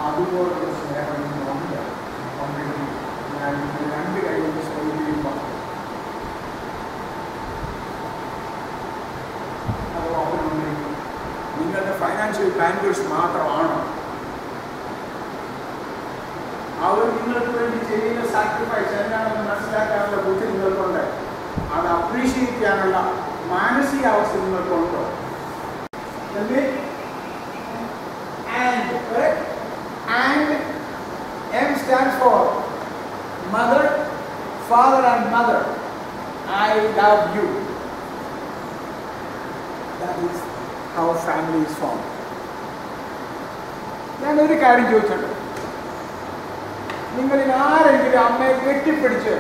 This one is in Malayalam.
അതുപോലുള്ള സ്നേഹമൊന്നുമില്ല. ഞാൻ രണ്ട് കൈകൊണ്ട് ശ്രമിക്കുമ്പോൾ അതോ അവരുണ്ടെങ്കിൽ നിങ്ങളുടെ ഫൈനാൻഷ്യൽ ബാങ്കേഴ്സ് മാത്രമാണോ? അവർ നിങ്ങൾക്ക് വേണ്ടി ചെയ്യുന്ന സാക്രിഫൈസ് എന്താണെന്ന് മനസ്സിലാക്കാനുള്ള ബുദ്ധി നിങ്ങൾക്കുണ്ട്. അത് അപ്രീഷിയേറ്റ് ചെയ്യാനുള്ള മാനസികാവസ്ഥ നിങ്ങൾക്കുണ്ടോ? And M stands for mother, father and mother. I love you. That is how family is formed. ഞാൻ ഒരു കാര്യം ചോദിച്ചിട്ടുണ്ട്. നിങ്ങളിൽ ആരെങ്കിലും അമ്മയെ കെട്ടിപ്പിടിച്ച്